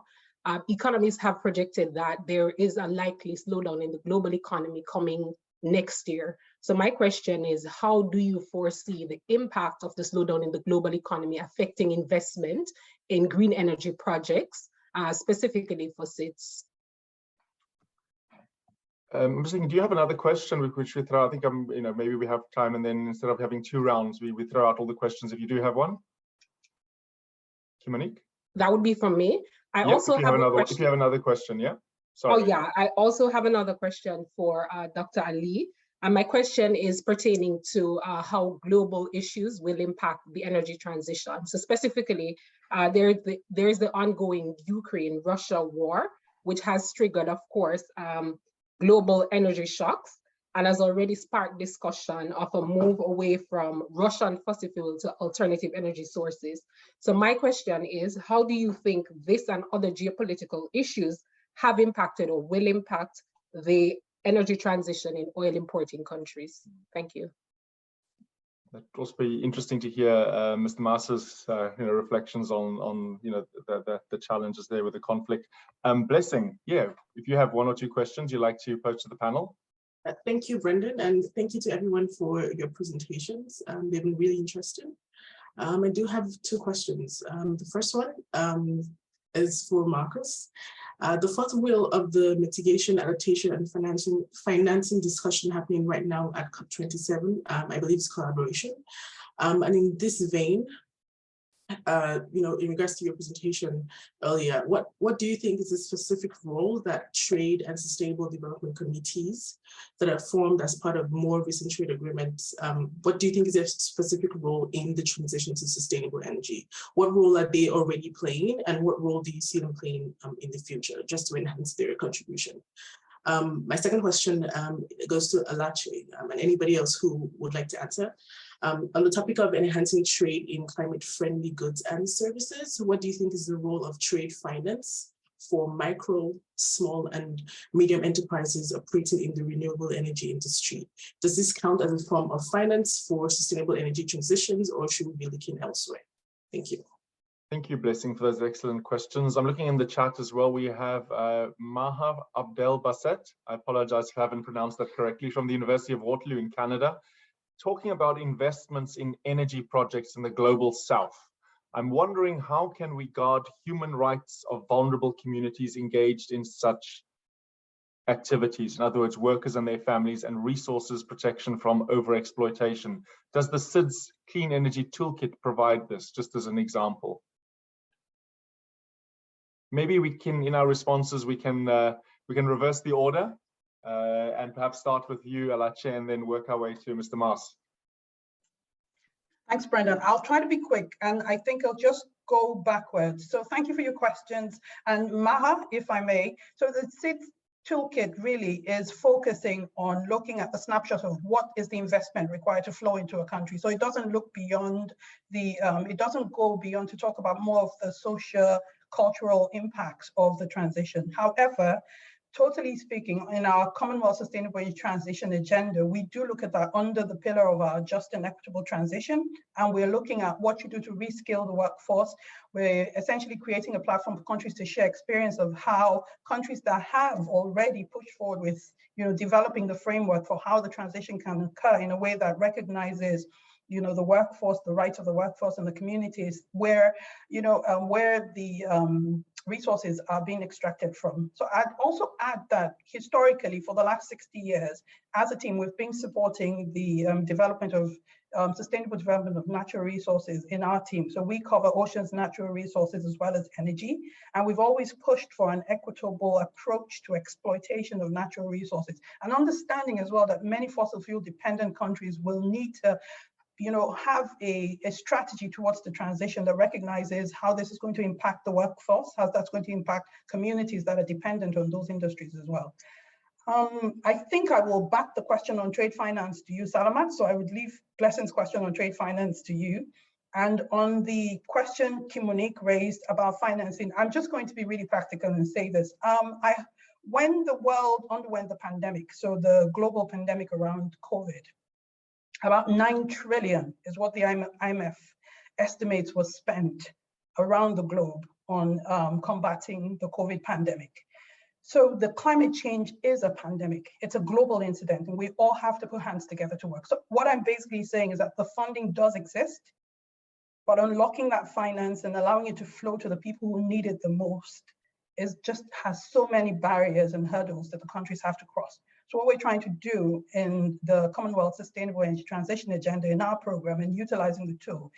economists have projected that there is a likely slowdown in the global economy coming next year. So my question is, how do you foresee the impact of the slowdown in the global economy affecting investment in green energy projects, specifically for CIDS? I'm just thinking, do you have another question which we throw? I think maybe we have time, and then instead of having 2 rounds, we throw out all the questions if you do have one. Kimonique? That would be from me. I also have another question. If you have another question, yeah. Sorry. Oh yeah, I also have another question for Dr. Ali. And my question is pertaining to how global issues will impact the energy transition. So specifically, there is the ongoing Ukraine-Russia war, which has triggered, of course, global energy shocks, and has already sparked discussion of a move away from Russian fossil fuel to alternative energy sources. So my question is, how do you think this and other geopolitical issues have impacted or will impact the energy transition in oil importing countries? Thank you. That will also be interesting to hear Mr. Maas's reflections on the challenges there with the conflict. Blessing, yeah, if you have one or two questions you'd like to pose to the panel. Thank you, Brendan, and thank you to everyone for your presentations. They've been really interesting. I do have two questions. The first one is for Marcus. The fourth wheel of the mitigation, adaptation, and financing discussion happening right now at COP27, I believe is collaboration. And in this vein, in regards to your presentation earlier, what do you think is the specific role that trade and sustainable development committees that are formed as part of more recent trade agreements, what do you think is their specific role in the transition to sustainable energy? What role are they already playing, and what role do you see them playing in the future, just to enhance their contribution? My second question goes to Alache and anybody else who would like to answer. On the topic of enhancing trade in climate-friendly goods and services, what do you think is the role of trade finance for micro, small, and medium enterprises operating in the renewable energy industry? Does this count as a form of finance for sustainable energy transitions, or should we be looking elsewhere? Thank you. Thank you, Blessing, for those excellent questions. I'm looking in the chat as well. We have Maha Abdel Basset, I apologize if I haven't pronounced that correctly, from the University of Waterloo in Canada, talking about investments in energy projects in the global south. I'm wondering, how can we guard human rights of vulnerable communities engaged in such activities? In other words, workers and their families, and resources protection from overexploitation. Does the CIDS Clean Energy Toolkit provide this, just as an example? Maybe we can, in our responses, we can reverse the order and perhaps start with you, Alache, and then work our way to Mr. Maas. Thanks, Brendan. I'll try to be quick, and I think I'll just go backwards. So thank you for your questions. And Maha, if I may, so the CIDS toolkit really is focusing on looking at the snapshot of what is the investment required to flow into a country. So it doesn't look beyond the, it doesn't go beyond to talk about more of the social, cultural impacts of the transition. However, totally speaking, in our Commonwealth Sustainable Energy Transition Agenda, we do look at that under the pillar of our just and equitable transition, and we're looking at what you do to reskill the workforce. We're essentially creating a platform for countries to share experience of how countries that have already pushed forward with, developing the framework for how the transition can occur in a way that recognizes the workforce, the rights of the workforce and the communities where, where the resources are being extracted from. So I'd also add that historically, for the last 60 years, as a team, we've been supporting the development of sustainable development of natural resources in our team. So we cover oceans, natural resources, as well as energy. And we've always pushed for an equitable approach to exploitation of natural resources, and understanding as well that many fossil fuel dependent countries will need to have a strategy towards the transition that recognizes how this is going to impact the workforce, how that's going to impact communities that are dependent on those industries as well. I think I will back the question on trade finance to you, Salamat. So I would leave Blessing's question on trade finance to you. And on the question Kim Monique raised about financing, I'm just going to be really practical and say this. When the world underwent the pandemic, so the global pandemic around COVID, about 9 trillion is what the IMF estimates was spent around the globe on combating the COVID pandemic. So the climate change is a pandemic. It's a global incident, and we all have to put hands together to work. So what I'm basically saying is that the funding does exist, but unlocking that finance and allowing it to flow to the people who need it the most has so many barriers and hurdles that the countries have to cross. So what we're trying to do in the Commonwealth Sustainable Energy Transition Agenda in our program, and utilizing the tool,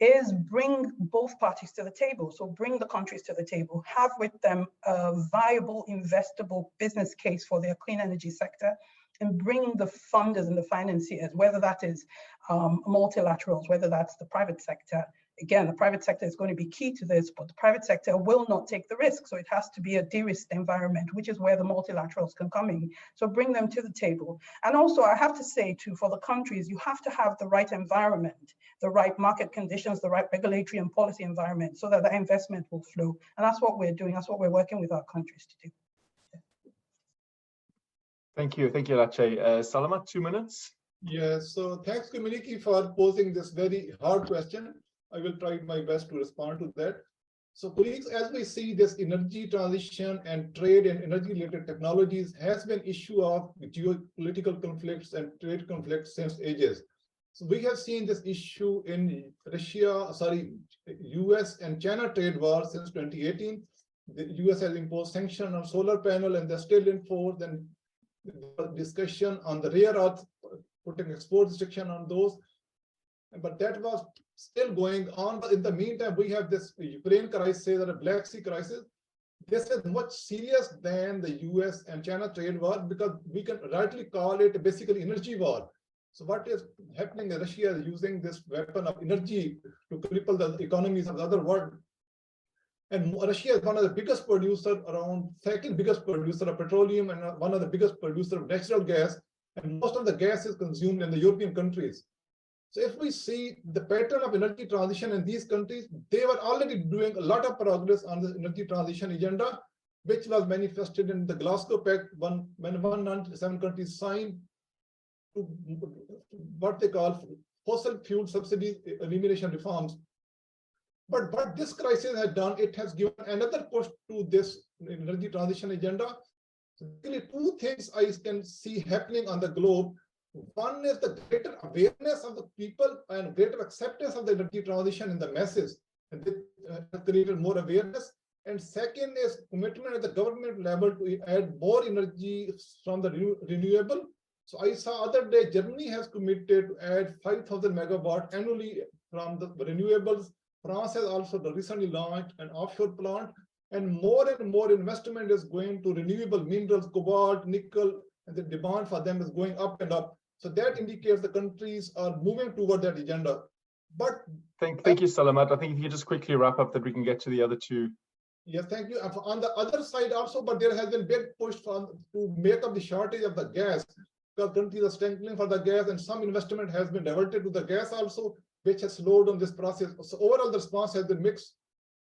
is bring both parties to the table. So bring the countries to the table, have with them a viable, investable business case for their clean energy sector, and bring the funders and the financiers, whether that is multilaterals, whether that's the private sector. Again, the private sector is going to be key to this, but the private sector will not take the risk. So it has to be a de-risked environment, which is where the multilaterals can come in. So bring them to the table. And also, I have to say too, for the countries, you have to have the right environment, the right market conditions, the right regulatory and policy environment, so that the investment will flow. And that's what we're doing. That's what we're working with our countries to do. Thank you, Alache. Salamat, 2 minutes. Yes, so thanks, Community, for posing this very hard question. I will try my best to respond to that. So colleagues, as we see, this energy transition and trade and energy-related technologies has been issue of geopolitical conflicts and trade conflicts since ages. So we have seen this issue in US and China trade war since 2018. The US has imposed sanctions on solar panel and they're still in force. Then discussion on the rare earth, putting export restriction on those. But that was still going on. But in the meantime, we have this Ukraine crisis or the Black Sea crisis. This is much serious than the US and China trade war because we can rightly call it basically energy war. So what is happening is Russia is using this weapon of energy to cripple the economies of the other world. And Russia is one of the biggest producer, around second biggest producer of petroleum and one of the biggest producer of natural gas. And most of the gas is consumed in the European countries. So if we see the pattern of energy transition in these countries, they were already doing a lot of progress on the energy transition agenda, which was manifested in the Glasgow Pact when 197 countries signed to what they call fossil fuel subsidies elimination reforms. But what this crisis has done, it has given another push to this energy transition agenda. So really two things I can see happening on the globe. One is the greater awareness of the people and greater acceptance of the energy transition in the masses, and this has created more awareness. And second is commitment at the government level to add more energy from the renewable. So I saw other day Germany has committed to add 5,000 megawatt annually from the renewables. France has also recently launched an offshore plant, and more investment is going to renewable minerals, cobalt, nickel, and the demand for them is going up and up. So that indicates the countries are moving toward that agenda. But thank you, Salamat. I think if you just quickly wrap up that we can get to the other two. Yes, thank you. And on the other side also, but there has been big push to make up the shortage of the gas, because countries are strengthening for the gas, and some investment has been diverted to the gas also, which has slowed down this process. So overall, the response has been mixed.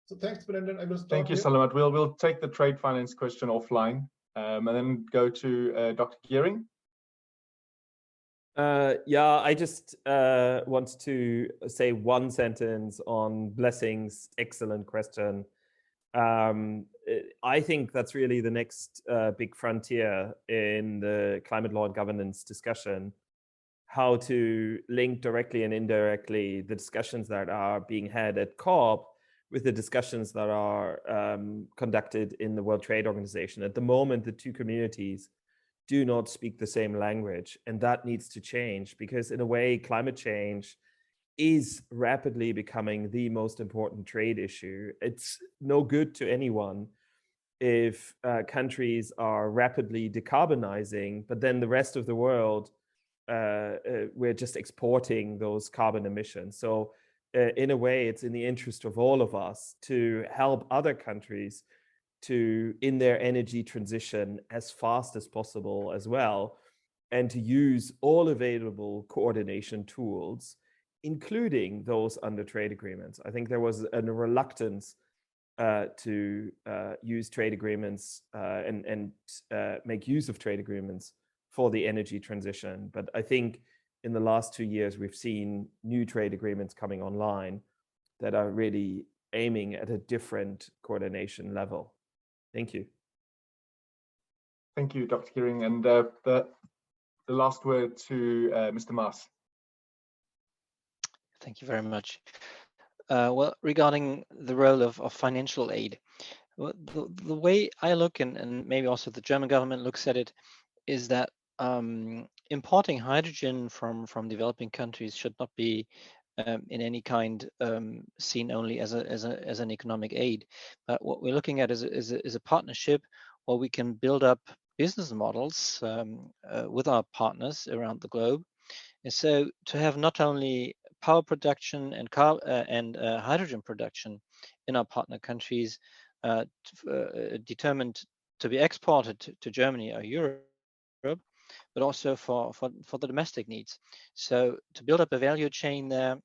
So thanks, Brendan. I will stop. Thank you, Salamat. We'll take the trade finance question offline, and then go to Dr. Geering. Yeah, I just want to say one sentence on Blessing's excellent question. I think that's really the next big frontier in the climate law and governance discussion, how to link directly and indirectly the discussions that are being had at COP with the discussions that are conducted in the World Trade Organization. At the moment, the two communities do not speak the same language, and that needs to change, because in a way, climate change is rapidly becoming the most important trade issue. It's no good to anyone if countries are rapidly decarbonizing, but then the rest of the world, we're just exporting those carbon emissions. So in a way, it's in the interest of all of us to help other countries to in their energy transition as fast as possible as well, and to use all available coordination tools, including those under trade agreements. I think there was a reluctance to use trade agreements and make use of trade agreements for the energy transition. But I think in the last 2 years, we've seen new trade agreements coming online that are really aiming at a different coordination level. Thank you. Thank you, Dr. Geering. And the last word to Mr. Maas. Thank you very much. Well, regarding the role of financial aid, the way I look, and maybe also the German government looks at it, is that importing hydrogen from developing countries should not be in any kind seen only as an economic aid. But what we're looking at is a partnership where we can build up business models with our partners around the globe. And so to have not only power production and hydrogen production in our partner countries determined to be exported to Germany or Europe, but also for the domestic needs. So to build up a value chain there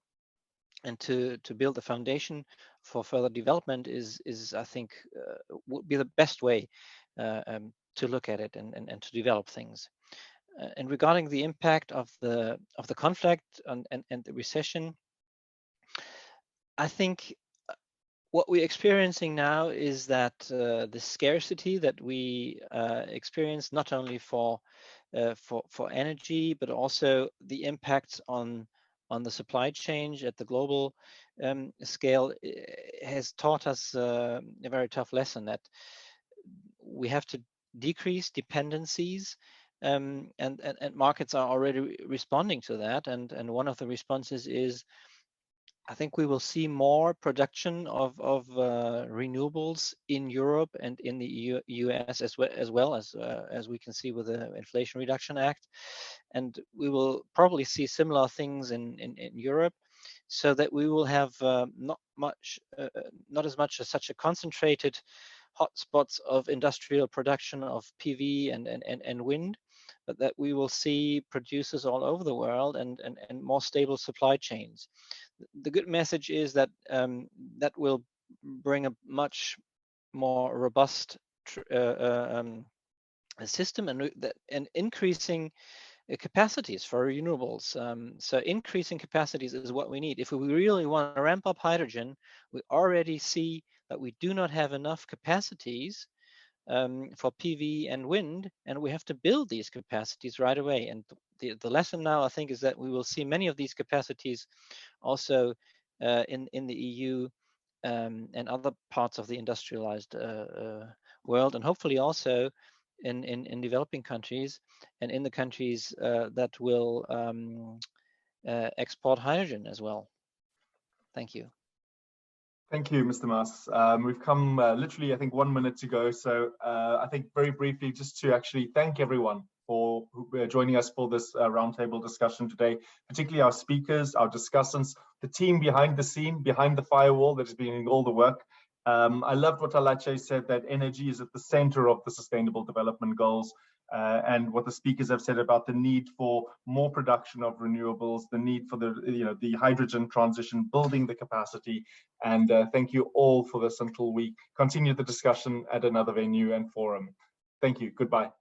and to build the foundation for further development is I think would be the best way to look at it and to develop things. and regarding the impact of the conflict and the recession, I think what we're experiencing now is that the scarcity that we experience not only for energy, but also the impacts on the supply chain at the global scale has taught us a very tough lesson that we have to decrease dependencies, and markets are already responding to that. And one of the responses is, I think we will see more production of renewables in Europe and in the US as well as we can see with the Inflation Reduction Act, and we will probably see similar things in Europe, so that we will have not as much as such a concentrated hotspots of industrial production of PV and wind, but that we will see producers all over the world and more stable supply chains. The good message is that that will bring a much more robust system and increasing capacities for renewables. So increasing capacities is what we need. If we really want to ramp up hydrogen, we already see that we do not have enough capacities for PV and wind, and we have to build these capacities right away. And the lesson now, I think, is that we will see many of these capacities also in the EU and other parts of the industrialized world, and hopefully also in developing countries and in the countries that will export hydrogen as well. Thank you. Thank you, Mr. Maas. We've come literally, I think, 1 minute to go. So I think very briefly, just to actually thank everyone for joining us for this roundtable discussion today, particularly our speakers, our discussants, the team behind the scene, behind the firewall that is doing all the work. I loved what Alache said, that energy is at the center of the Sustainable Development Goals. And what the speakers have said about the need for more production of renewables, the need for the hydrogen transition, building the capacity. And thank you all for this until we continue the discussion at another venue and forum. Thank you. Goodbye.